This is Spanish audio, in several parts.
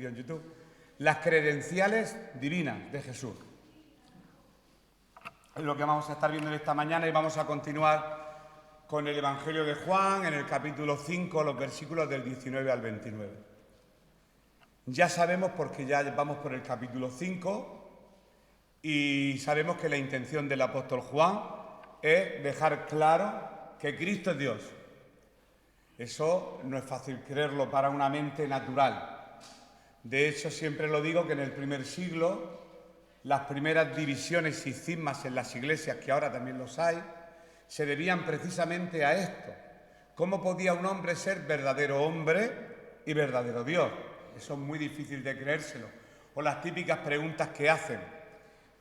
vídeo en YouTube. Las credenciales divinas de Jesús. Es lo que vamos a estar viendo en esta mañana y vamos a continuar con el Evangelio de Juan en el capítulo 5, los versículos del 19 al 29. Ya sabemos, porque ya vamos por el capítulo 5 y sabemos que la intención del apóstol Juan es dejar claro que Cristo es Dios. Eso no es fácil creerlo para una mente natural. De hecho, siempre lo digo que en el primer siglo, las primeras divisiones y cismas en las iglesias, que ahora también los hay, se debían precisamente a esto. ¿Cómo podía un hombre ser verdadero hombre y verdadero Dios? Eso es muy difícil de creérselo. O las típicas preguntas que hacen.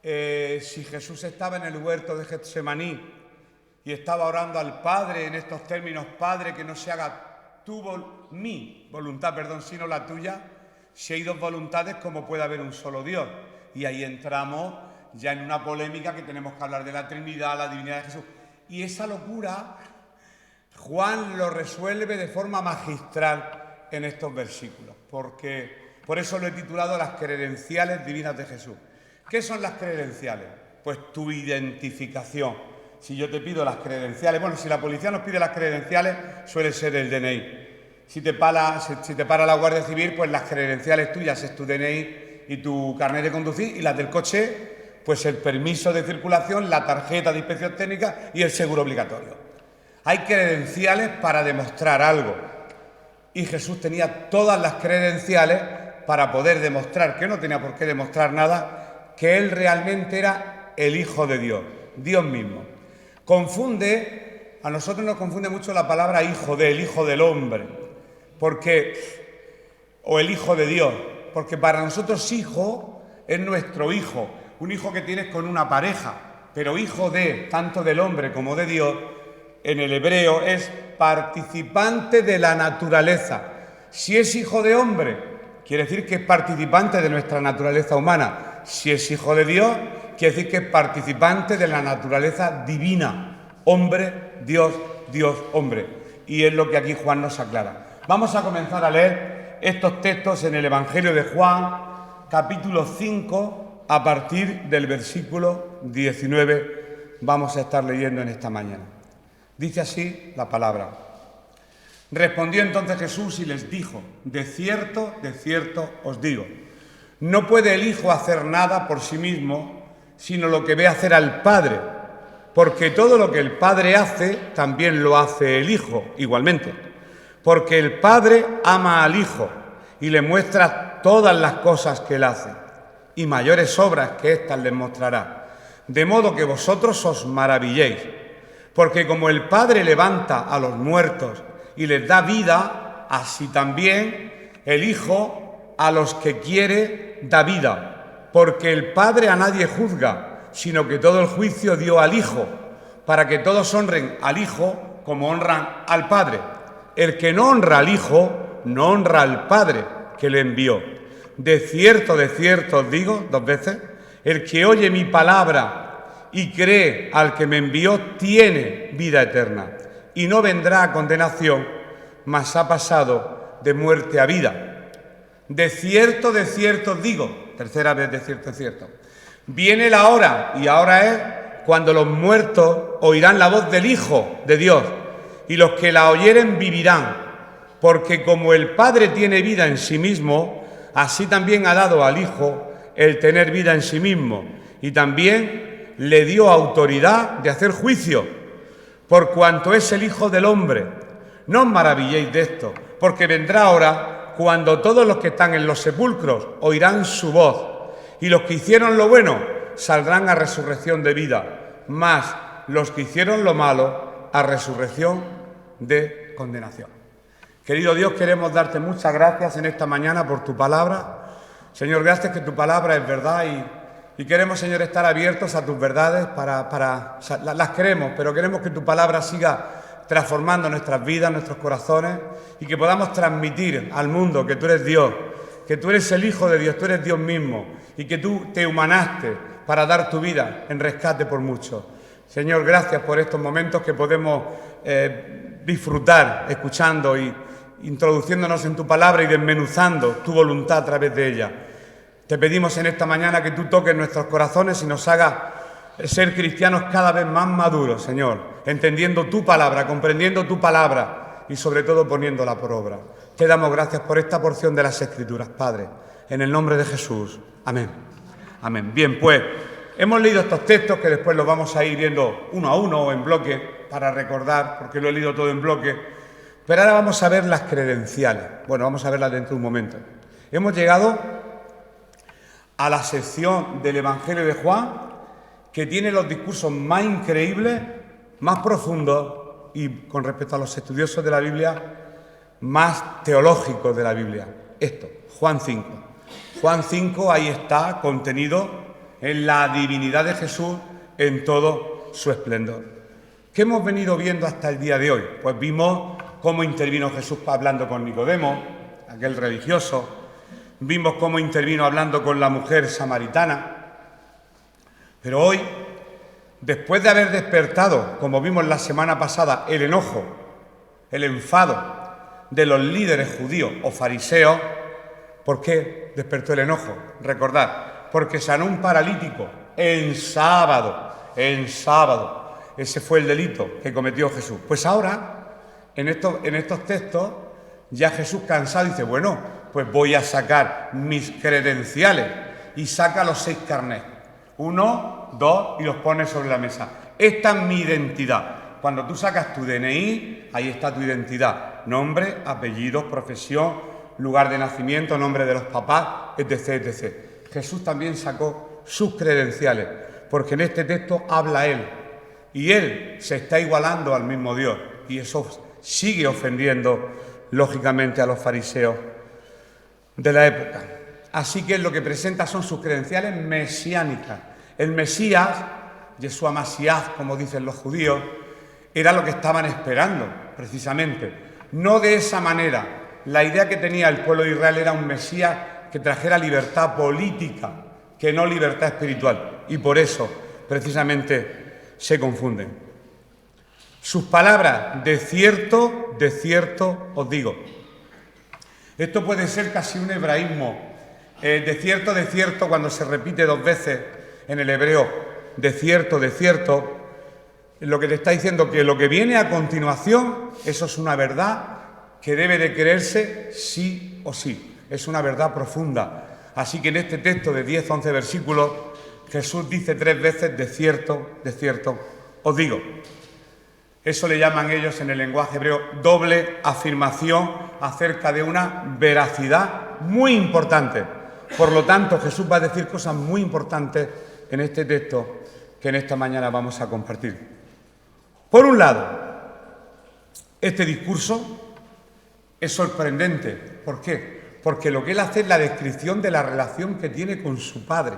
Si Jesús estaba en el huerto de Getsemaní y estaba orando al Padre en estos términos: Padre, que no se haga mi voluntad, sino la tuya. Si hay dos voluntades, ¿cómo puede haber un solo Dios? Y ahí entramos ya en una polémica que tenemos que hablar de la Trinidad, la divinidad de Jesús. Y esa locura, Juan lo resuelve de forma magistral en estos versículos, porque por eso lo he titulado Las credenciales divinas de Jesús. ¿Qué son las credenciales? Pues tu identificación. Si yo te pido las credenciales, si la policía nos pide las credenciales, suele ser el DNI. Si te para la Guardia Civil, pues las credenciales tuyas es tu DNI y tu carnet de conducir, y las del coche, pues el permiso de circulación, la tarjeta de inspección técnica y el seguro obligatorio. Hay credenciales para demostrar algo. Y Jesús tenía todas las credenciales para poder demostrar, que no tenía por qué demostrar nada, que Él realmente era el Hijo de Dios, Dios mismo. A nosotros nos confunde mucho la palabra hijo el Hijo del hombre, o el Hijo de Dios, porque para nosotros hijo es nuestro hijo, un hijo que tienes con una pareja, pero hijo tanto del hombre como de Dios, en el hebreo es participante de la naturaleza. Si es hijo de hombre, quiere decir que es participante de nuestra naturaleza humana. Si es hijo de Dios, quiere decir que es participante de la naturaleza divina. Hombre, Dios, Dios, hombre. Y es lo que aquí Juan nos aclara. Vamos a comenzar a leer estos textos en el Evangelio de Juan, capítulo 5, a partir del versículo 19. Vamos a estar leyendo en esta mañana. Dice así la palabra. Respondió entonces Jesús y les dijo: de cierto os digo, no puede el Hijo hacer nada por sí mismo, sino lo que ve hacer al Padre, porque todo lo que el Padre hace, también lo hace el Hijo, igualmente. Porque el Padre ama al Hijo y le muestra todas las cosas que Él hace, y mayores obras que éstas les mostrará, de modo que vosotros os maravilléis. Porque como el Padre levanta a los muertos y les da vida, así también el Hijo a los que quiere da vida. Porque el Padre a nadie juzga, sino que todo el juicio dio al Hijo, para que todos honren al Hijo como honran al Padre. El que no honra al Hijo, no honra al Padre que le envió. De cierto os digo, 2 veces, el que oye mi palabra y cree al que me envió, tiene vida eterna, y no vendrá a condenación, mas ha pasado de muerte a vida. De cierto os digo, 3ª vez, de cierto. Viene la hora, y ahora es cuando los muertos oirán la voz del Hijo de Dios, y los que la oyeren vivirán, porque como el Padre tiene vida en sí mismo, así también ha dado al Hijo el tener vida en sí mismo, y también le dio autoridad de hacer juicio, por cuanto es el Hijo del hombre. No os maravilléis de esto, porque vendrá hora cuando todos los que están en los sepulcros oirán su voz, y los que hicieron lo bueno saldrán a resurrección de vida, mas los que hicieron lo malo a resurrección de condenación. Querido Dios, queremos darte muchas gracias en esta mañana por tu palabra. Señor, gracias que tu palabra es verdad y queremos, Señor, estar abiertos a tus verdades las queremos, pero queremos que tu palabra siga transformando nuestras vidas, nuestros corazones, y que podamos transmitir al mundo que tú eres Dios, que tú eres el Hijo de Dios, tú eres Dios mismo, y que tú te humanaste para dar tu vida en rescate por muchos. Señor, gracias por estos momentos que podemos disfrutar escuchando y introduciéndonos en tu palabra y desmenuzando tu voluntad a través de ella. Te pedimos en esta mañana que tú toques nuestros corazones y nos hagas ser cristianos cada vez más maduros, Señor, entendiendo tu palabra, comprendiendo tu palabra y sobre todo poniéndola por obra. Te damos gracias por esta porción de las Escrituras, Padre, en el nombre de Jesús. Amén. Amén. Bien, pues hemos leído estos textos que después los vamos a ir viendo uno a uno o en bloque para recordar, porque lo he leído todo en bloque. Pero ahora vamos a ver las credenciales. Bueno, vamos a verlas dentro de un momento. Hemos llegado a la sección del Evangelio de Juan, que tiene los discursos más increíbles, más profundos y, con respecto a los estudiosos de la Biblia, más teológicos de la Biblia. Esto, Juan 5. Juan 5, ahí está contenido en la divinidad de Jesús en todo su esplendor. ¿Qué hemos venido viendo hasta el día de hoy? Pues vimos cómo intervino Jesús hablando con Nicodemo, aquel religioso. Vimos cómo intervino hablando con la mujer samaritana. Pero hoy, después de haber despertado, como vimos la semana pasada, el enojo, el enfado de los líderes judíos o fariseos, ¿por qué despertó el enojo? Recordad, porque sanó un paralítico en sábado. Ese fue el delito que cometió Jesús. Pues ahora, en estos textos, ya Jesús cansado dice, bueno, pues voy a sacar mis credenciales y saca los 6 carnets. 1, 2 y los pone sobre la mesa. Esta es mi identidad. Cuando tú sacas tu DNI, ahí está tu identidad. Nombre, apellidos, profesión, lugar de nacimiento, nombre de los papás, etc., etc. Jesús también sacó sus credenciales, porque en este texto habla Él. Y Él se está igualando al mismo Dios. Y eso sigue ofendiendo, lógicamente, a los fariseos de la época. Así que lo que presenta son sus credenciales mesiánicas. El Mesías, Yeshua Masías, como dicen los judíos, era lo que estaban esperando, precisamente. No de esa manera. La idea que tenía el pueblo de Israel era un Mesías que trajera libertad política, que no libertad espiritual. Y por eso, precisamente, se confunden. Sus palabras, de cierto os digo. Esto puede ser casi un hebraísmo. De cierto, cuando se repite 2 veces en el hebreo, de cierto, lo que te está diciendo que lo que viene a continuación, eso es una verdad que debe de creerse sí o sí. Es una verdad profunda. Así que en este texto de 10-11 versículos, Jesús dice 3 veces, de cierto os digo. Eso le llaman ellos en el lenguaje hebreo doble afirmación acerca de una veracidad muy importante. Por lo tanto, Jesús va a decir cosas muy importantes en este texto que en esta mañana vamos a compartir. Por un lado, este discurso es sorprendente. ¿Por qué? Porque lo que él hace es la descripción de la relación que tiene con su Padre.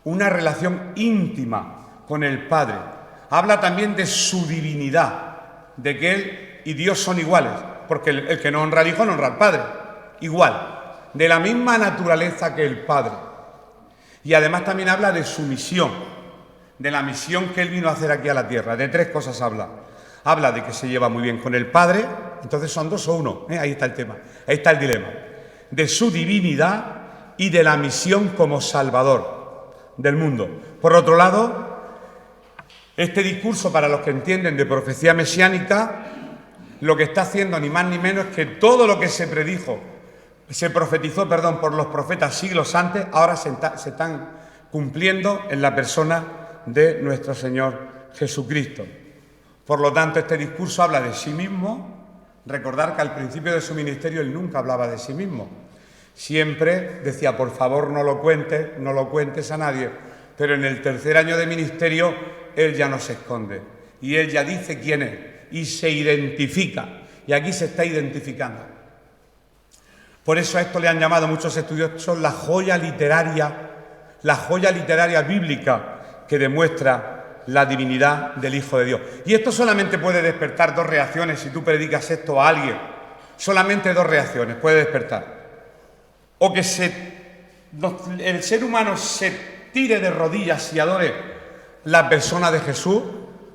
Una relación íntima con el Padre. Habla también de su divinidad, de que Él y Dios son iguales, porque el que no honra al Hijo no honra al Padre. Igual, de la misma naturaleza que el Padre. Y además también habla de su misión, de la misión que Él vino a hacer aquí a la tierra. De 3 cosas habla. Habla de que se lleva muy bien con el Padre, entonces son 2 o 1, ahí está el tema, ahí está el dilema. De su divinidad y de la misión como Salvador del mundo. Por otro lado, este discurso, para los que entienden de profecía mesiánica, lo que está haciendo ni más ni menos es que todo lo que se profetizó por los profetas siglos antes, ahora se están cumpliendo en la persona de nuestro Señor Jesucristo. Por lo tanto, este discurso habla de sí mismo. Recordar que al principio de su ministerio Él nunca hablaba de sí mismo. Siempre decía, por favor, no lo cuentes a nadie. Pero en el 3er año de ministerio, Él ya no se esconde. Y Él ya dice quién es. Y se identifica. Y aquí se está identificando. Por eso a esto le han llamado muchos estudiosos la joya literaria bíblica que demuestra la divinidad del Hijo de Dios. Y esto solamente puede despertar 2 reacciones si tú predicas esto a alguien. Solamente 2 reacciones puede despertar. O que el ser humano se tire de rodillas y adore la persona de Jesús,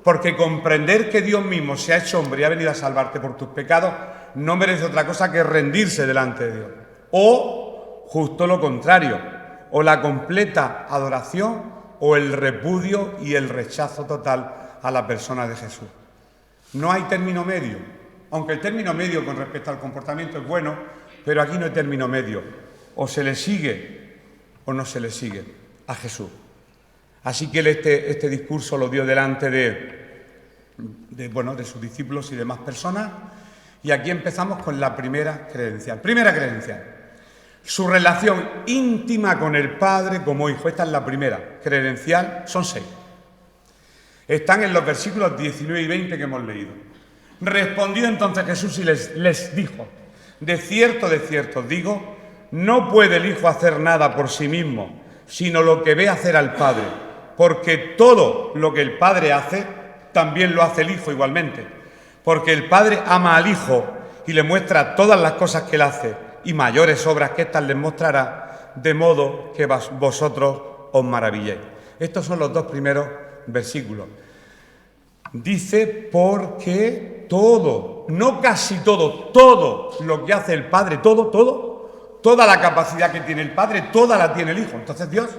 porque comprender que Dios mismo se ha hecho hombre y ha venido a salvarte por tus pecados no merece otra cosa que rendirse delante de Dios. O justo lo contrario, o la completa adoración o el repudio y el rechazo total a la persona de Jesús. No hay término medio, aunque el término medio con respecto al comportamiento es bueno, pero aquí no hay término medio. O se le sigue o no se le sigue a Jesús. Así que él este discurso lo dio delante de sus discípulos y demás personas. Y aquí empezamos con la primera credencial. Primera credencial, su relación íntima con el Padre como hijo. Esta es la primera credencial, son 6. Están en los versículos 19 y 20 que hemos leído. Respondió entonces Jesús y les dijo: de cierto os digo, no puede el Hijo hacer nada por sí mismo, sino lo que ve hacer al Padre, porque todo lo que el Padre hace, también lo hace el Hijo igualmente. Porque el Padre ama al Hijo y le muestra todas las cosas que él hace, y mayores obras que éstas les mostrará, de modo que vosotros os maravilléis. Estos son los 2 primeros versículos. Dice: porque todo, no casi todo, todo lo que hace el Padre, toda la capacidad que tiene el Padre, toda la tiene el Hijo. Entonces Dios,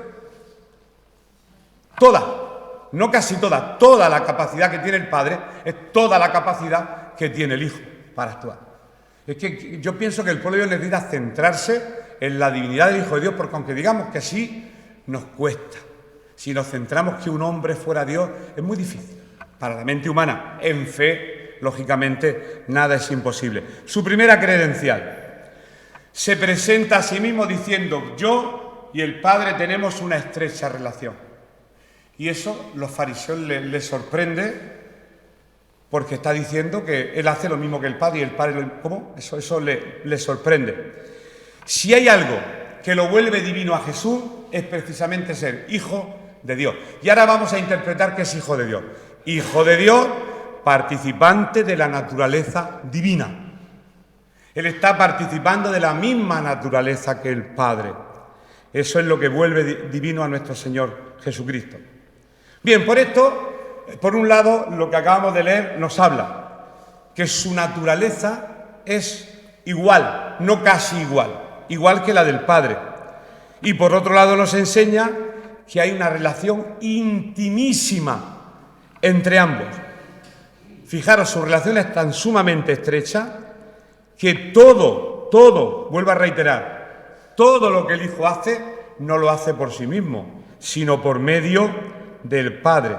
no casi toda la capacidad que tiene el Padre es toda la capacidad que tiene el Hijo para actuar. Es que yo pienso que el pueblo de Dios necesita centrarse en la divinidad del Hijo de Dios, porque aunque digamos que sí, nos cuesta. Si nos centramos que un hombre fuera Dios, es muy difícil. Para la mente humana, en fe, lógicamente, nada es imposible. Su primera credencial: se presenta a sí mismo diciendo: yo y el Padre tenemos una estrecha relación. Y eso los fariseos les sorprende, porque está diciendo que él hace lo mismo que el Padre y el Padre... ¿Cómo? Eso le sorprende. Si hay algo que lo vuelve divino a Jesús, es precisamente ser hijo de Dios. Y ahora vamos a interpretar qué es hijo de Dios. Hijo de Dios, participante de la naturaleza divina. Él está participando de la misma naturaleza que el Padre. Eso es lo que vuelve divino a nuestro Señor Jesucristo. Bien, por esto, por un lado, lo que acabamos de leer nos habla que su naturaleza es igual, no casi igual que la del Padre. Y por otro lado nos enseña que hay una relación intimísima entre ambos. Fijaros, su relación es tan sumamente estrecha que todo, vuelvo a reiterar, todo lo que el Hijo hace no lo hace por sí mismo, sino por medio del Padre.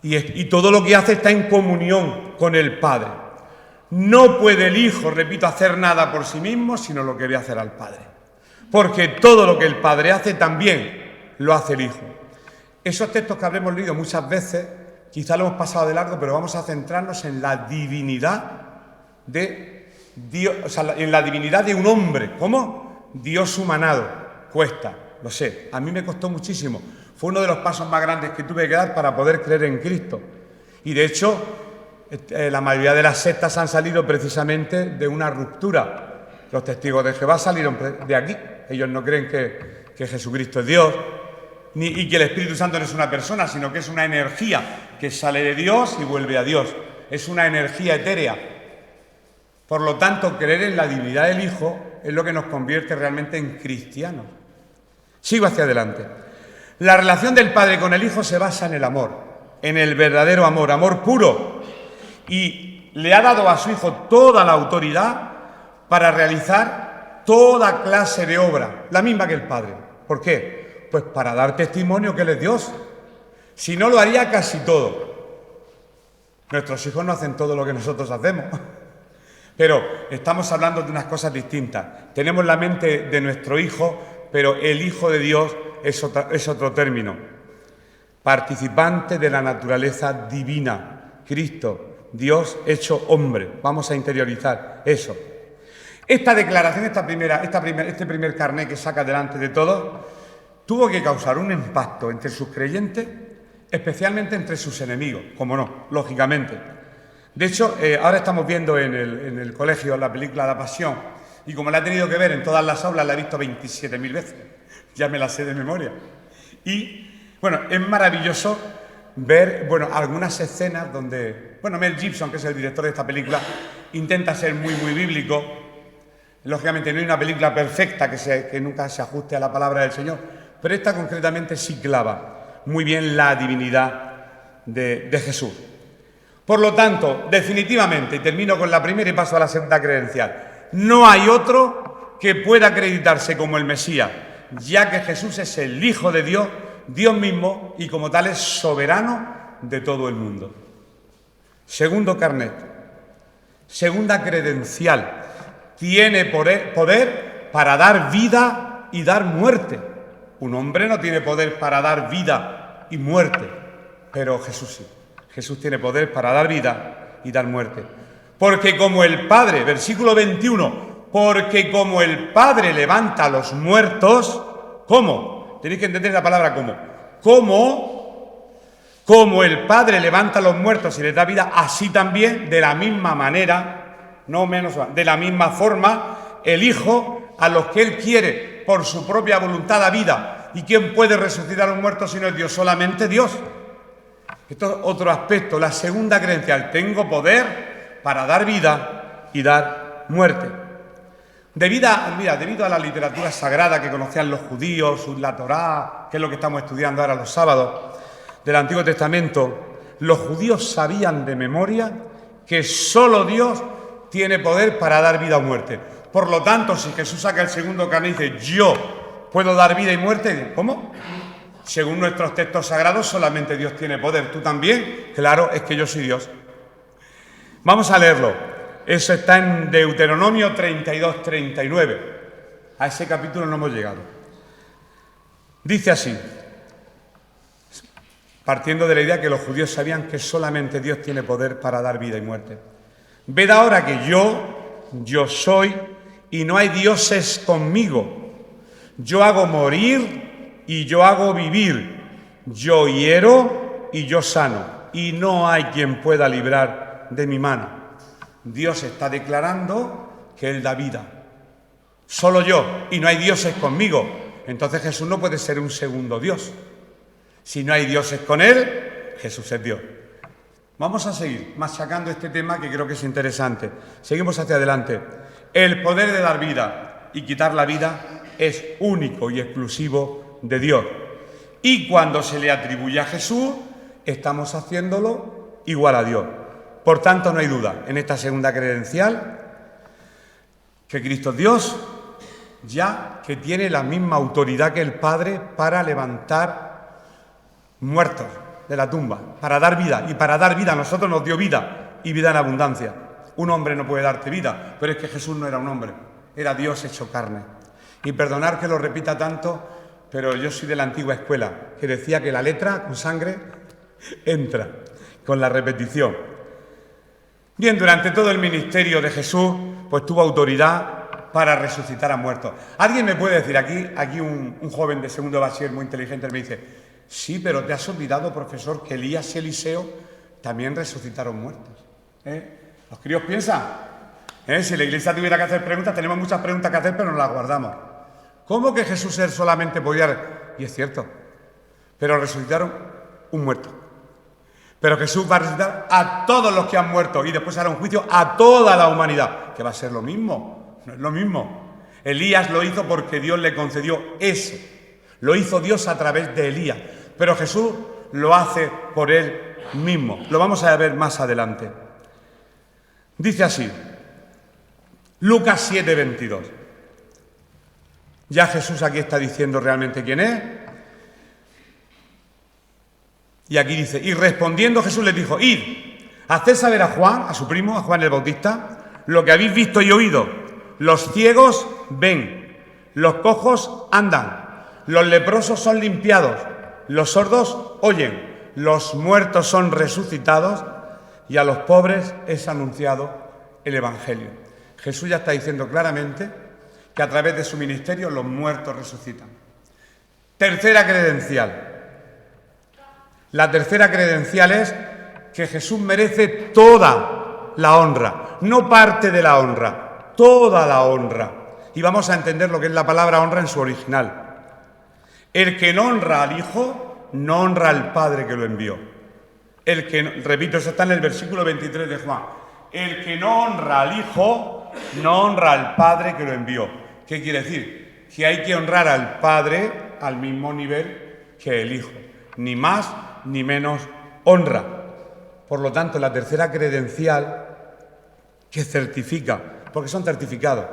Y todo lo que hace está en comunión con el Padre. No puede el Hijo, repito, hacer nada por sí mismo, sino lo que ve hacer al Padre. Porque todo lo que el Padre hace también lo hace el Hijo. Esos textos que habremos leído muchas veces, quizá lo hemos pasado de largo, pero vamos a centrarnos en la divinidad de Dios, o sea, en la divinidad de un hombre. ¿Cómo? Dios humanado. Cuesta, lo sé, a mí me costó muchísimo. Fue uno de los pasos más grandes que tuve que dar para poder creer en Cristo. Y de hecho, la mayoría de las sectas han salido precisamente de una ruptura. Los testigos de Jehová salieron de aquí. Ellos no creen que Jesucristo es Dios, y que el Espíritu Santo no es una persona, sino que es una energía que sale de Dios y vuelve a Dios. Es una energía etérea. Por lo tanto, creer en la divinidad del Hijo es lo que nos convierte realmente en cristianos. Sigo hacia adelante. La relación del Padre con el Hijo se basa en el amor, en el verdadero amor, amor puro. Y le ha dado a su Hijo toda la autoridad para realizar toda clase de obra, la misma que el Padre. ¿Por qué? Pues para dar testimonio que Él es Dios. Si no, lo haría casi todo. Nuestros hijos no hacen todo lo que nosotros hacemos. Pero estamos hablando de unas cosas distintas. Tenemos la mente de nuestro Hijo, pero el Hijo de Dios es otro término. Participante de la naturaleza divina. Cristo, Dios hecho hombre. Vamos a interiorizar eso. Esta declaración, este primer carné que saca delante de todos, tuvo que causar un impacto entre sus creyentes, especialmente entre sus enemigos, como no, lógicamente. De hecho, ahora estamos viendo en el colegio la película La Pasión, y como la he tenido que ver en todas las aulas, la he visto 27.000 veces, ya me la sé de memoria. Y, bueno, es maravilloso ver, algunas escenas donde, Mel Gibson, que es el director de esta película, intenta ser muy bíblico. Lógicamente no hay una película perfecta que nunca se ajuste a la palabra del Señor, pero esta concretamente sí clava muy bien la divinidad de Jesús. Por lo tanto, definitivamente, y termino con la primera y paso a la segunda credencial, no hay otro que pueda acreditarse como el Mesías, ya que Jesús es el Hijo de Dios, Dios mismo, y como tal es soberano de todo el mundo. Segundo carnet, segunda credencial, tiene poder para dar vida y dar muerte. Un hombre no tiene poder para dar vida y muerte, pero Jesús sí. Jesús tiene poder para dar vida y dar muerte. Porque como el Padre, versículo 21, porque como el Padre levanta a los muertos, ¿cómo? Tenéis que entender la palabra ¿cómo? Como el Padre levanta a los muertos y les da vida, así también, de la misma manera, no menos, de la misma forma, el Hijo, a los que Él quiere, por su propia voluntad, da vida. ¿Y quién puede resucitar a los muertos si no es Dios? Solamente Dios. Esto es otro aspecto, la segunda credencial. Tengo poder para dar vida y dar muerte. Debido a la literatura sagrada que conocían los judíos, la Torá, que es lo que estamos estudiando ahora los sábados, del Antiguo Testamento, los judíos sabían de memoria que solo Dios tiene poder para dar vida o muerte. Por lo tanto, si Jesús saca el segundo carnet y dice, yo puedo dar vida y muerte, ¿cómo? Según nuestros textos sagrados, solamente Dios tiene poder. ¿Tú también? Claro, es que yo soy Dios. Vamos a leerlo. Eso está en Deuteronomio 32, 39. A ese capítulo no hemos llegado. Dice así, partiendo de la idea que los judíos sabían que solamente Dios tiene poder para dar vida y muerte. Ved ahora que yo soy, y no hay dioses conmigo. Yo hago morir y yo hago vivir. Yo hiero y yo sano. Y no hay quien pueda librar de mi mano. Dios está declarando que Él da vida. Solo yo, y no hay dioses conmigo. Entonces Jesús no puede ser un segundo Dios. Si no hay dioses con Él, Jesús es Dios. Vamos a seguir machacando este tema que creo que es interesante. Seguimos hacia adelante. El poder de dar vida y quitar la vida es único y exclusivo de Dios. Y cuando se le atribuye a Jesús, estamos haciéndolo igual a Dios. Por tanto, no hay duda en esta segunda credencial que Cristo es Dios, ya que tiene la misma autoridad que el Padre para levantar muertos de la tumba, para dar vida. Y para dar vida a nosotros nos dio vida y vida en abundancia. Un hombre no puede darte vida, pero es que Jesús no era un hombre, era Dios hecho carne. Y perdonar que lo repita tanto, pero yo soy de la antigua escuela, que decía que la letra con sangre entra, con la repetición. Bien, durante todo el ministerio de Jesús, pues tuvo autoridad para resucitar a muertos. ¿Alguien me puede decir, aquí un joven de segundo bachiller muy inteligente me dice, sí, pero te has olvidado, profesor, que Elías y Eliseo también resucitaron muertos? Los críos piensan, si la iglesia tuviera que hacer preguntas, tenemos muchas preguntas que hacer, pero nos las guardamos. ¿Cómo que Jesús él solamente podía? Y es cierto, pero resucitaron un muerto. Pero Jesús va a resucitar a todos los que han muerto y después hará un juicio a toda la humanidad, que va a ser lo mismo, no es lo mismo. Elías lo hizo porque Dios le concedió eso, lo hizo Dios a través de Elías, pero Jesús lo hace por él mismo. Lo vamos a ver más adelante. Dice así, Lucas 7, 22. Ya Jesús aquí está diciendo realmente quién es. Y aquí dice, y respondiendo Jesús les dijo, id, haced saber a Juan, a su primo, a Juan el Bautista, lo que habéis visto y oído. Los ciegos ven, los cojos andan, los leprosos son limpiados, los sordos oyen, los muertos son resucitados y a los pobres es anunciado el Evangelio. Jesús ya está diciendo claramente que a través de su ministerio los muertos resucitan. Tercera credencial. La tercera credencial es que Jesús merece toda la honra, no parte de la honra, toda la honra. Y vamos a entender lo que es la palabra honra en su original. El que no honra al Hijo, no honra al Padre que lo envió. Repito, eso está en el versículo 23 de Juan. El que no honra al Hijo, no honra al Padre que lo envió. ¿Qué quiere decir? Que hay que honrar al Padre al mismo nivel que el Hijo. Ni más ni menos honra. Por lo tanto, la tercera credencial que certifica, porque son certificados,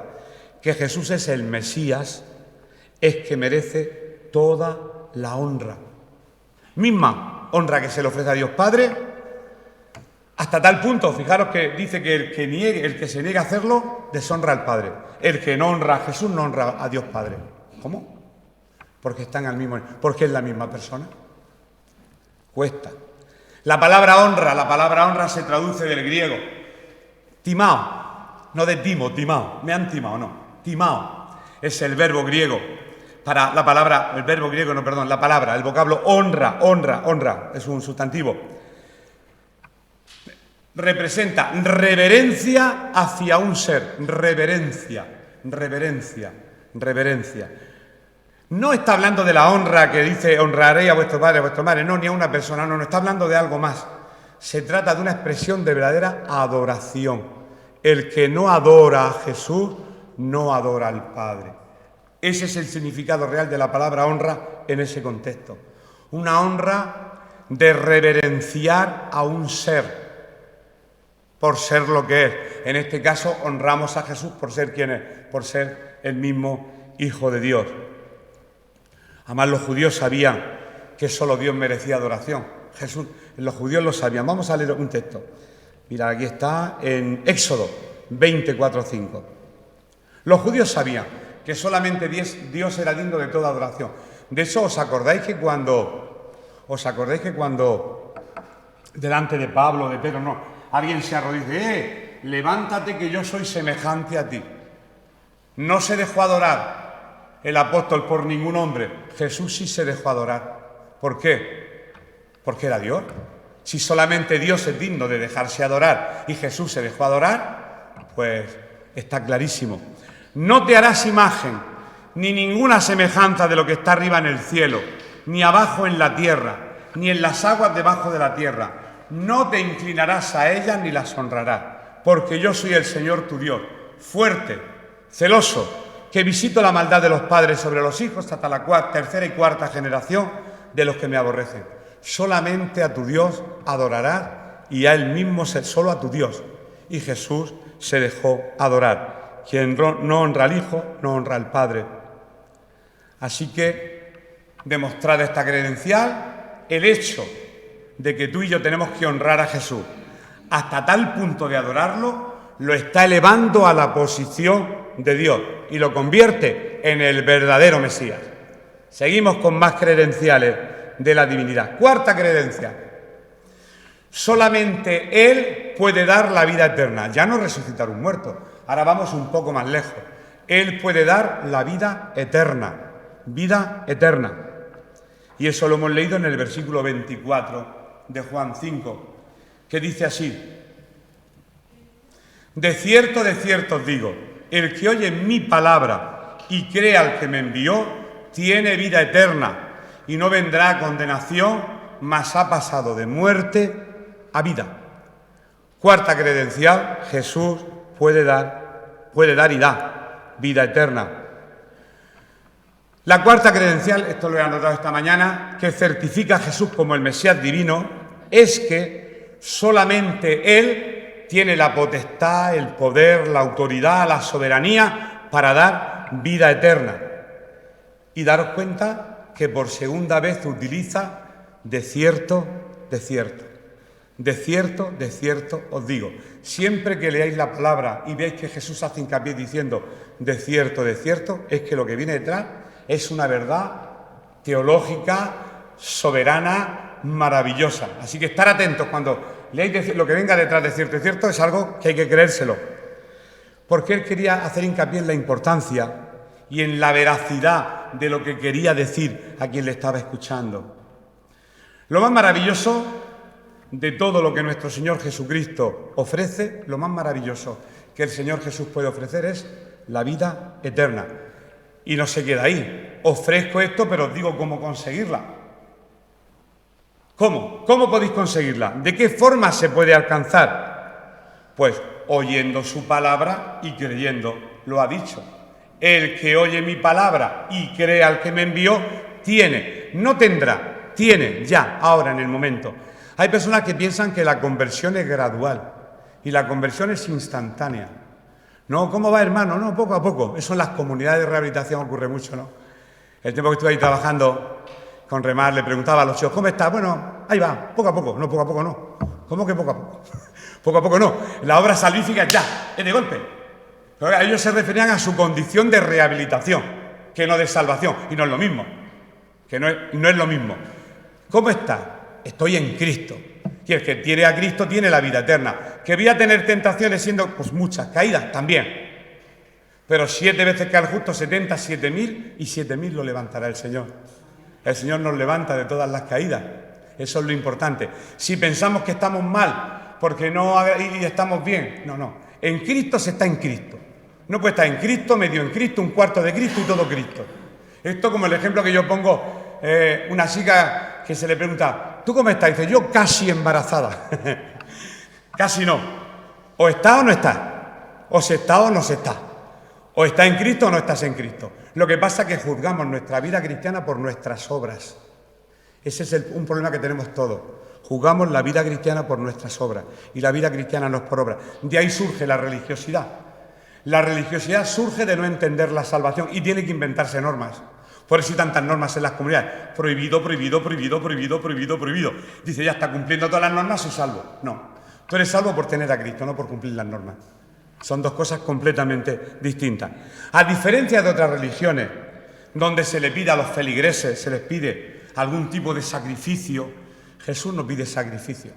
que Jesús es el Mesías, es que merece toda la honra. Misma honra que se le ofrece a Dios Padre, hasta tal punto, fijaros que dice que el que se niega a hacerlo, deshonra al Padre. El que no honra a Jesús, no honra a Dios Padre. ¿Cómo? Porque están al mismo, porque es la misma persona. Cuesta. La palabra honra se traduce del griego timao, no de timo, timao, me han timado, no. Timao es el verbo griego para la palabra, el vocablo honra, es un sustantivo. Representa reverencia hacia un ser, reverencia. No está hablando de la honra que dice honraré a vuestro padre, a vuestra madre, no, ni a una persona, no, está hablando de algo más. Se trata de una expresión de verdadera adoración. El que no adora a Jesús, no adora al Padre. Ese es el significado real de la palabra honra en ese contexto. Una honra de reverenciar a un ser, por ser lo que es. En este caso, honramos a Jesús por ser quien es, por ser el mismo Hijo de Dios. Además, los judíos sabían que solo Dios merecía adoración. Los judíos lo sabían. Vamos a leer un texto. Mira, aquí está en Éxodo 24:5. Los judíos sabían que solamente Dios era digno de toda adoración. De eso os acordáis que cuando delante de Pablo, de Pedro, no, alguien se arrodilla y dice, levántate que yo soy semejante a ti. No se dejó adorar el apóstol por ningún hombre. Jesús sí se dejó adorar. ¿Por qué? Porque era Dios. Si solamente Dios es digno de dejarse adorar y Jesús se dejó adorar, pues está clarísimo. No te harás imagen ni ninguna semejanza de lo que está arriba en el cielo, ni abajo en la tierra, ni en las aguas debajo de la tierra. No te inclinarás a ellas ni las honrarás, porque yo soy el Señor tu Dios, fuerte, celoso, que visito la maldad de los padres sobre los hijos hasta la tercera y cuarta generación de los que me aborrecen. Solamente a tu Dios adorarás y a Él mismo, solo a tu Dios. Y Jesús se dejó adorar. Quien no honra al Hijo, no honra al Padre. Así que, demostrada esta credencial, el hecho de que tú y yo tenemos que honrar a Jesús hasta tal punto de adorarlo, lo está elevando a la posición de Dios y lo convierte en el verdadero Mesías. Seguimos con más credenciales de la divinidad. Cuarta credencial. Solamente Él puede dar la vida eterna, ya no resucitar un muerto. Ahora vamos un poco más lejos. Él puede dar la vida eterna, vida eterna. Y eso lo hemos leído en el versículo 24 de Juan 5, que dice así: de cierto os digo, el que oye mi palabra y cree al que me envió, tiene vida eterna y no vendrá a condenación, mas ha pasado de muerte a vida. Cuarta credencial, Jesús puede dar y da vida eterna. La cuarta credencial, esto lo he anotado esta mañana, que certifica a Jesús como el Mesías divino, es que solamente Él tiene la potestad, el poder, la autoridad, la soberanía para dar vida eterna. Y daros cuenta que por segunda vez utiliza de cierto os digo. Siempre que leáis la palabra y veáis que Jesús hace hincapié diciendo de cierto, es que lo que viene detrás es una verdad teológica, soberana, maravillosa. Así que estar atentos cuando leáis lo que venga detrás de cierto, es algo que hay que creérselo. Porque él quería hacer hincapié en la importancia y en la veracidad de lo que quería decir a quien le estaba escuchando. Lo más maravilloso de todo lo que nuestro Señor Jesucristo ofrece, lo más maravilloso que el Señor Jesús puede ofrecer es la vida eterna. Y no se queda ahí. Ofrezco esto, pero os digo cómo conseguirla. ¿Cómo? ¿Cómo podéis conseguirla? ¿De qué forma se puede alcanzar? Pues oyendo su palabra y creyendo. Lo ha dicho. El que oye mi palabra y cree al que me envió, tiene, no tendrá, tiene ya, ahora en el momento. Hay personas que piensan que la conversión es gradual y la conversión es instantánea. No, ¿cómo va, hermano? No, poco a poco. Eso en las comunidades de rehabilitación ocurre mucho, ¿no? El tiempo que estuve ahí trabajando con Remar, le preguntaba a los chicos, ¿cómo está? Bueno, ahí va, poco a poco. No, poco a poco no. ¿Cómo que poco a poco? Poco a poco no. La obra salvífica ya, es de golpe. Pero ellos se referían a su condición de rehabilitación, que no de salvación. Y no es lo mismo. Que no es lo mismo. ¿Cómo está? Estoy en Cristo. Y el que tiene a Cristo tiene la vida eterna. ¿Que voy a tener tentaciones siendo? Pues muchas, caídas también. Pero 7 veces que al justo 70, 7.000 y 7.000 lo levantará el Señor. El Señor nos levanta de todas las caídas. Eso es lo importante. Si pensamos que estamos mal porque no y estamos bien, no. En Cristo se está en Cristo. No puede estar en Cristo, medio en Cristo, un cuarto de Cristo y todo Cristo. Esto como el ejemplo que yo pongo, una chica que se le pregunta, ¿tú cómo estás? Dice, yo casi embarazada. Casi no. O está o no está. O se está o no se está. O está en Cristo o no estás en Cristo. Lo que pasa es que juzgamos nuestra vida cristiana por nuestras obras. Ese es un problema que tenemos todos. Juzgamos la vida cristiana por nuestras obras. Y la vida cristiana no es por obras. De ahí surge la religiosidad. La religiosidad surge de no entender la salvación y tiene que inventarse normas. Por eso hay tantas normas en las comunidades. Prohibido, prohibido, prohibido, prohibido, prohibido, prohibido. Dice, ya está cumpliendo todas las normas, soy salvo. No. Tú eres salvo por tener a Cristo, no por cumplir las normas. Son dos cosas completamente distintas. A diferencia de otras religiones, donde se le pide a los feligreses, se les pide algún tipo de sacrificio, Jesús no pide sacrificio.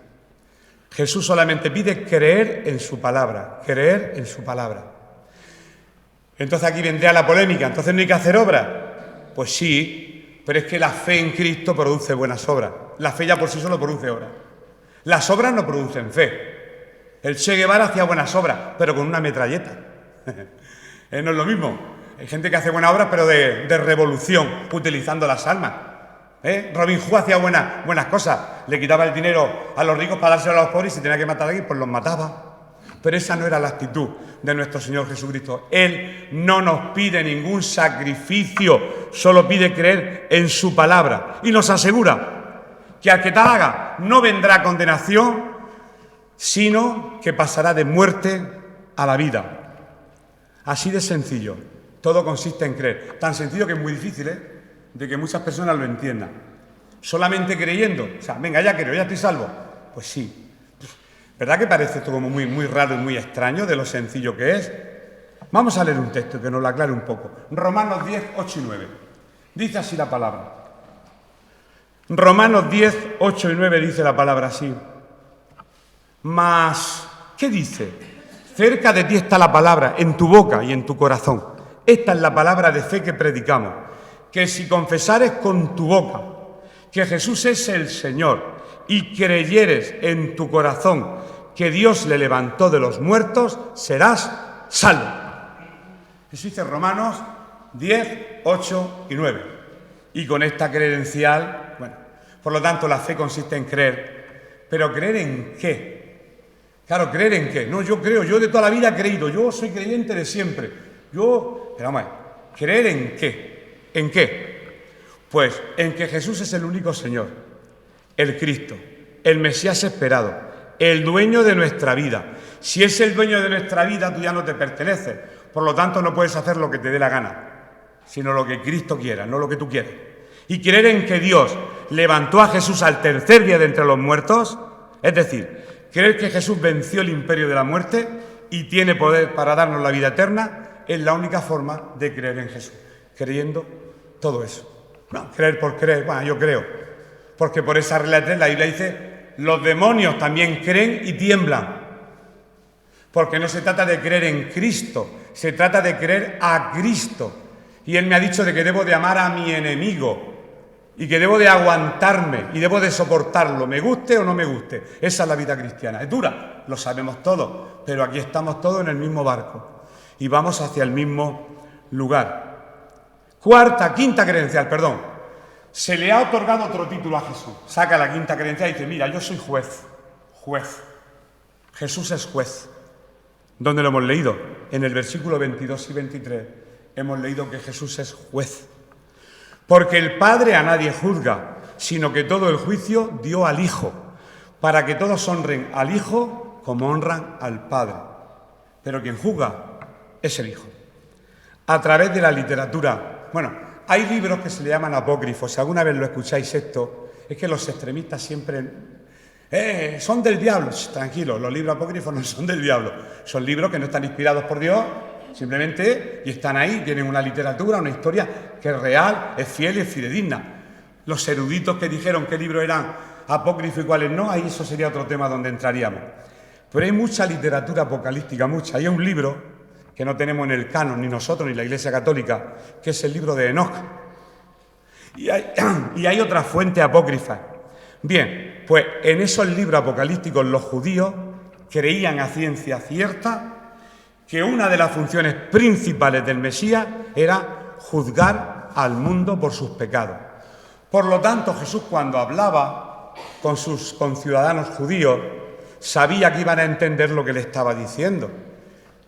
Jesús solamente pide creer en su palabra, creer en su palabra. Entonces aquí vendría la polémica, ¿entonces no hay que hacer obras? Pues sí, pero es que la fe en Cristo produce buenas obras. La fe ya por sí solo produce obras. Las obras no producen fe. El Che Guevara hacía buenas obras, pero con una metralleta. No es lo mismo. Hay gente que hace buenas obras, pero de revolución, utilizando las armas. Robin Hood hacía buenas cosas. Le quitaba el dinero a los ricos para dárselo a los pobres y si tenía que matar a alguien, pues los mataba. Pero esa no era la actitud de nuestro Señor Jesucristo. Él no nos pide ningún sacrificio, solo pide creer en su palabra. Y nos asegura que al que tal haga no vendrá condenación, sino que pasará de muerte a la vida. Así de sencillo. Todo consiste en creer. Tan sencillo que es muy difícil, de que muchas personas lo entiendan. Solamente creyendo. O sea, venga, ya creo, ya estoy salvo. Pues sí. ¿Verdad que parece esto como muy raro y muy extraño de lo sencillo que es? Vamos a leer un texto que nos lo aclare un poco. Romanos 10, 8 y 9. Dice así la palabra. Romanos 10, 8 y 9 dice la palabra así. Mas, ¿qué dice? Cerca de ti está la palabra, en tu boca y en tu corazón. Esta es la palabra de fe que predicamos. Que si confesares con tu boca que Jesús es el Señor y creyeres en tu corazón que Dios le levantó de los muertos, serás salvo. Eso dice Romanos 10, 8 y 9. Y con esta credencial, por lo tanto la fe consiste en creer. ¿Pero creer en qué? Claro, ¿creer en qué? No, yo creo, yo de toda la vida he creído, yo soy creyente de siempre. Pero vamos a ver, ¿creer en qué? ¿En qué? Pues en que Jesús es el único Señor, el Cristo, el Mesías esperado, el dueño de nuestra vida. Si es el dueño de nuestra vida, tú ya no te perteneces. Por lo tanto, no puedes hacer lo que te dé la gana, sino lo que Cristo quiera, no lo que tú quieres. Y creer en que Dios levantó a Jesús al tercer día de entre los muertos, es decir, creer que Jesús venció el imperio de la muerte y tiene poder para darnos la vida eterna, es la única forma de creer en Jesús, creyendo todo eso. No, creer por creer, yo creo, porque por esa regla la Biblia dice, los demonios también creen y tiemblan, porque no se trata de creer en Cristo, se trata de creer a Cristo. Y Él me ha dicho de que debo de amar a mi enemigo y que debo de aguantarme y debo de soportarlo, me guste o no me guste. Esa es la vida cristiana. Es dura, lo sabemos todos, pero aquí estamos todos en el mismo barco y vamos hacia el mismo lugar. Quinta credencial, Se le ha otorgado otro título a Jesús. Saca la quinta credencial y dice, mira, yo soy juez. Jesús es juez. ¿Dónde lo hemos leído? En el versículo 22 y 23 hemos leído que Jesús es juez. Porque el Padre a nadie juzga, sino que todo el juicio dio al Hijo, para que todos honren al Hijo como honran al Padre. Pero quien juzga es el Hijo. A través de la literatura, hay libros que se le llaman apócrifos. Si alguna vez lo escucháis esto, es que los extremistas siempre son del diablo. Tranquilo, los libros apócrifos no son del diablo. Son libros que no están inspirados por Dios, simplemente, y están ahí, tienen una literatura, una historia que es real, es fiel y es fidedigna. Los eruditos que dijeron qué libros eran apócrifos y cuáles no, ahí eso sería otro tema donde entraríamos. Pero hay mucha literatura apocalíptica, mucha. Hay un libro que no tenemos en el canon, ni nosotros, ni la Iglesia Católica, que es el libro de Enoc. Y hay otras fuentes apócrifas. Bien, pues en esos libros apocalípticos los judíos creían a ciencia cierta que una de las funciones principales del Mesías era juzgar al mundo por sus pecados. Por lo tanto, Jesús, cuando hablaba con sus conciudadanos judíos, sabía que iban a entender lo que le estaba diciendo.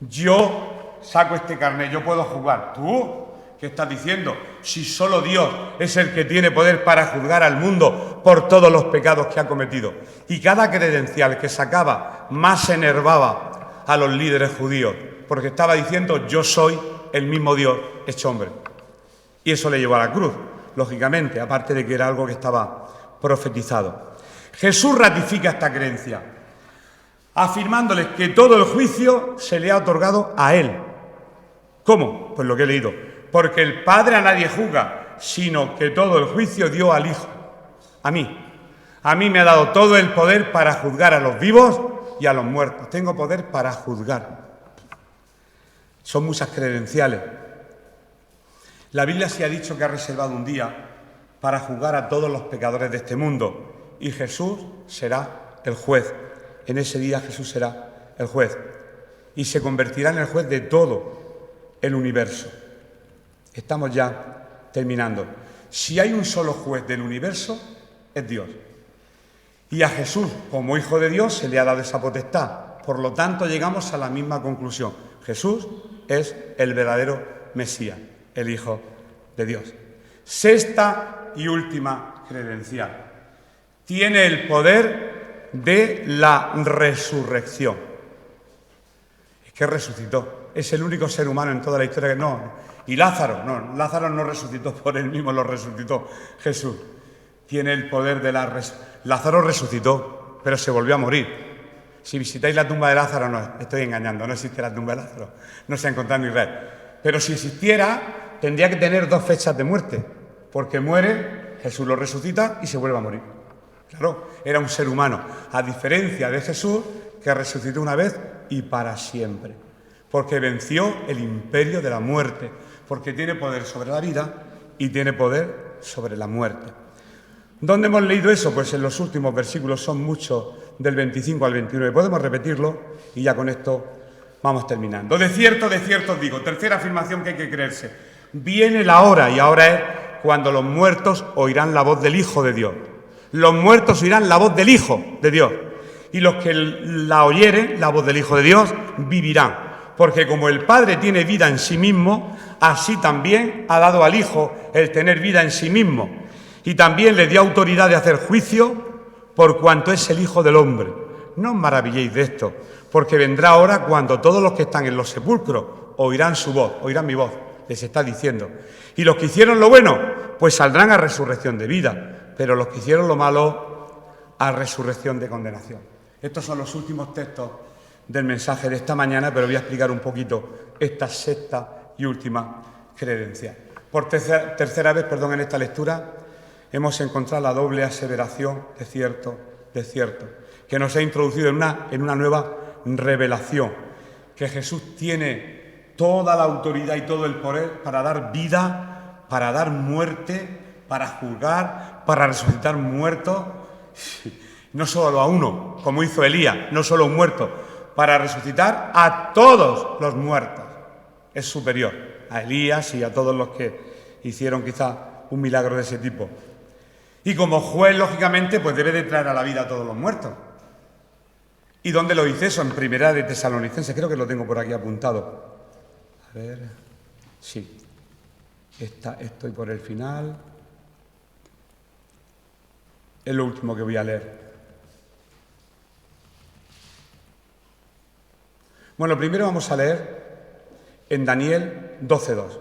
Yo saco este carnet, yo puedo juzgar. ¿Tú qué estás diciendo? Si solo Dios es el que tiene poder para juzgar al mundo por todos los pecados que ha cometido. Y cada credencial que sacaba más enervaba a los líderes judíos, porque estaba diciendo: yo soy el mismo Dios hecho hombre. Y eso le llevó a la cruz, lógicamente, aparte de que era algo que estaba profetizado. Jesús ratifica esta creencia, afirmándoles que todo el juicio se le ha otorgado a Él. ¿Cómo? Pues lo que he leído. Porque el Padre a nadie juzga, sino que todo el juicio dio al Hijo, a mí. A mí me ha dado todo el poder para juzgar a los vivos y a los muertos. Tengo poder para juzgar. Son muchas credenciales. La Biblia sí ha dicho que ha reservado un día para juzgar a todos los pecadores de este mundo, y Jesús será el juez. En ese día Jesús será el juez y se convertirá en el juez de todo el universo. Estamos ya terminando. Si hay un solo juez del universo, es Dios. Y a Jesús, como Hijo de Dios, se le ha dado esa potestad. Por lo tanto, llegamos a la misma conclusión. Jesús es el verdadero Mesías, el Hijo de Dios. Sexta y última credencial. Tiene el poder de la resurrección. Es que resucitó. Es el único ser humano en toda la historia que no. Y Lázaro no resucitó por él mismo, lo resucitó Jesús. Tiene el poder de la resurrección. Lázaro resucitó, pero se volvió a morir. Si visitáis la tumba de Lázaro, no, estoy engañando, no existe la tumba de Lázaro, no se ha encontrado en Israel. Pero si existiera, tendría que tener 2 fechas de muerte, porque muere, Jesús lo resucita y se vuelve a morir. Claro, era un ser humano, a diferencia de Jesús, que resucitó una vez y para siempre, porque venció el imperio de la muerte, porque tiene poder sobre la vida y tiene poder sobre la muerte. ¿Dónde hemos leído eso? Pues en los últimos versículos, son muchos, del 25 al 29. Podemos repetirlo y ya con esto vamos terminando. De cierto os digo, tercera afirmación que hay que creerse. Viene la hora, y ahora es cuando los muertos oirán la voz del Hijo de Dios. Los muertos oirán la voz del Hijo de Dios. Y los que la oyeren, la voz del Hijo de Dios, vivirán. Porque como el Padre tiene vida en sí mismo, así también ha dado al Hijo el tener vida en sí mismo. Y también le dio autoridad de hacer juicio por cuanto es el Hijo del Hombre. No os maravilléis de esto, porque vendrá hora cuando todos los que están en los sepulcros oirán su voz, oirán mi voz, les está diciendo. Y los que hicieron lo bueno, pues saldrán a resurrección de vida, pero los que hicieron lo malo, a resurrección de condenación. Estos son los últimos textos del mensaje de esta mañana, pero voy a explicar un poquito esta sexta y última credencial. Por tercera vez, en esta lectura, hemos encontrado la doble aseveración de cierto, que nos ha introducido en una nueva revelación, que Jesús tiene toda la autoridad y todo el poder para dar vida, para dar muerte, para juzgar, para resucitar muertos, no solo a uno, como hizo Elías, no solo un muerto, para resucitar a todos los muertos. Es superior a Elías y a todos los que hicieron quizá un milagro de ese tipo. Y como juez, lógicamente, pues debe de traer a la vida a todos los muertos. ¿Y dónde lo dice eso? En Primera de Tesalonicenses, creo que lo tengo por aquí apuntado. A ver, sí, estoy por el final. Es lo último que voy a leer. Bueno, primero vamos a leer en Daniel 12:2,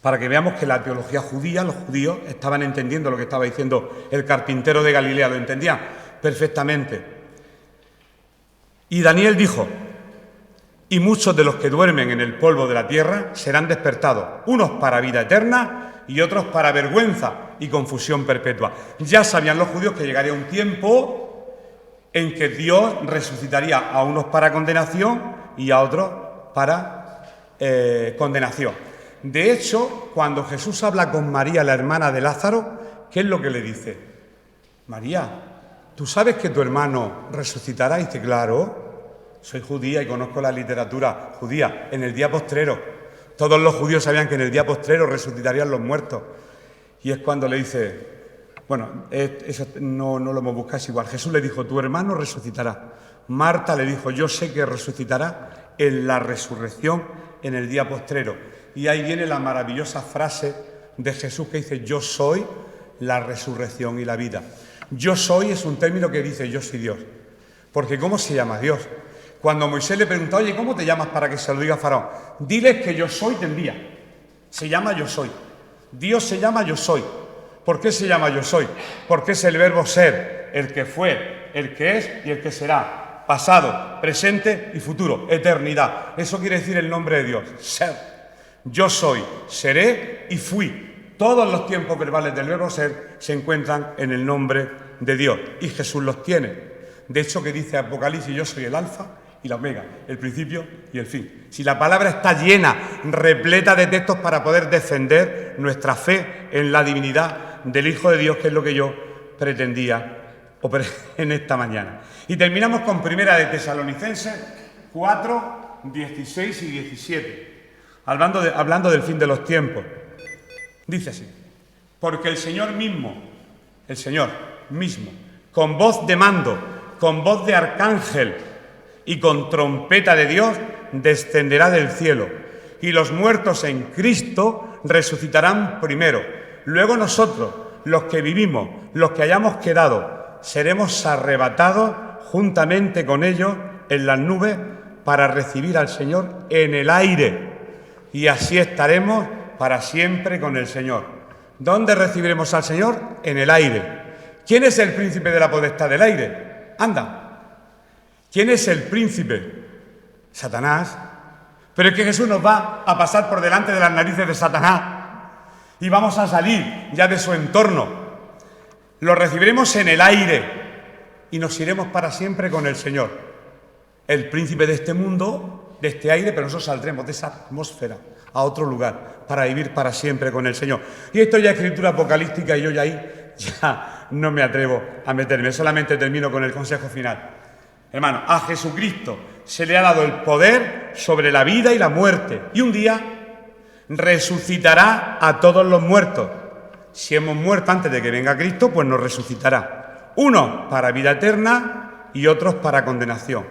para que veamos que la teología judía, los judíos, estaban entendiendo lo que estaba diciendo el carpintero de Galilea, lo entendían perfectamente. Y Daniel dijo: y muchos de los que duermen en el polvo de la tierra serán despertados, unos para vida eterna y otros para vergüenza y confusión perpetua. Ya sabían los judíos que llegaría un tiempo en que Dios resucitaría a unos para condenación y a otros para condenación. De hecho, cuando Jesús habla con María, la hermana de Lázaro, ¿qué es lo que le dice? María, ¿tú sabes que tu hermano resucitará? Y dice, claro, soy judía y conozco la literatura judía. En el día postrero, todos los judíos sabían que en el día postrero resucitarían los muertos. Y es cuando le dice, bueno, eso no lo hemos buscado, es igual. Jesús le dijo, tu hermano resucitará. Marta le dijo, yo sé que resucitará en la resurrección en el día postrero. Y ahí viene la maravillosa frase de Jesús que dice, yo soy la resurrección y la vida. Yo soy es un término que dice, yo soy Dios. Porque ¿cómo se llama Dios? Cuando Moisés le preguntó, oye, ¿cómo te llamas para que se lo diga a Faraón? Diles que yo soy, te envía. Se llama yo soy. Dios se llama yo soy. ¿Por qué se llama yo soy? Porque es el verbo ser, el que fue, el que es y el que será. Pasado, presente y futuro, eternidad. Eso quiere decir el nombre de Dios, ser. Yo soy, seré y fui. Todos los tiempos verbales del verbo ser se encuentran en el nombre de Dios y Jesús los tiene. De hecho, que dice Apocalipsis, yo soy el alfa y la omega, el principio y el fin. Si la palabra está llena, repleta de textos para poder defender nuestra fe en la divinidad del Hijo de Dios, que es lo que yo pretendía en esta mañana. Y terminamos con Primera de Tesalonicenses 4, 16 y 17, hablando del fin de los tiempos. Dice así, porque el Señor mismo, con voz de mando, con voz de arcángel y con trompeta de Dios, descenderá del cielo, y los muertos en Cristo resucitarán primero. Luego nosotros, los que vivimos, los que hayamos quedado, seremos arrebatados juntamente con ellos en las nubes para recibir al Señor en el aire. Y así estaremos para siempre con el Señor. ¿Dónde recibiremos al Señor? En el aire. ¿Quién es el príncipe de la potestad del aire? Anda. ¿Quién es el príncipe? Satanás. Pero es que Jesús nos va a pasar por delante de las narices de Satanás y vamos a salir ya de su entorno. Lo recibiremos en el aire y nos iremos para siempre con el Señor. El príncipe de este mundo, de este aire, pero nosotros saldremos de esa atmósfera a otro lugar para vivir para siempre con el Señor. Y esto ya es escritura apocalíptica y yo ya ahí ya no me atrevo a meterme. Solamente termino con el consejo final. Hermano, a Jesucristo se le ha dado el poder sobre la vida y la muerte. Y un día resucitará a todos los muertos. Si hemos muerto antes de que venga Cristo, pues nos resucitará. Unos para vida eterna y otros para condenación.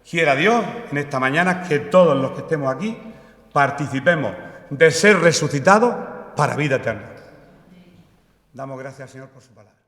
Quiera Dios en esta mañana que todos los que estemos aquí participemos de ser resucitados para vida eterna. Damos gracias al Señor por su palabra.